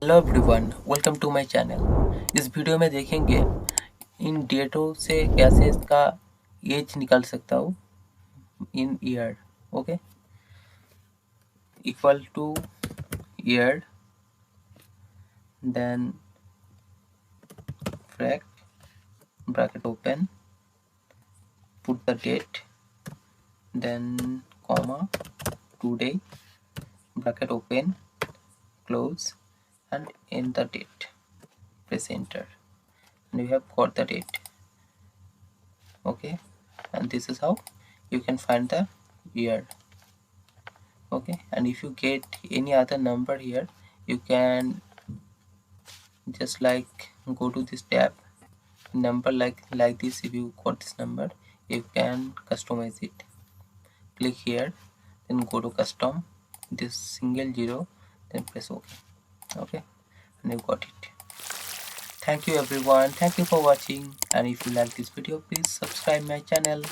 Hello everyone, welcome to my channel. इस वीडियो में देखेंगे इन डेटों से कैसे इसका एज निकाल सकता हूँ in year. Okay, equal to year, then bracket open, put the date, then comma, today, bracket open, close, and in the date. Press enter, and you have got the date. Okay, and this is how you can find the year. Okay, and if you get any other number here, you can just like go to this tab, number like this. If you got this number, you can customize it. Click here, then go to custom, this single zero, then press OK. Okay, and you got it. Thank you everyone, thank you for watching, and if you like this video, please subscribe my channel.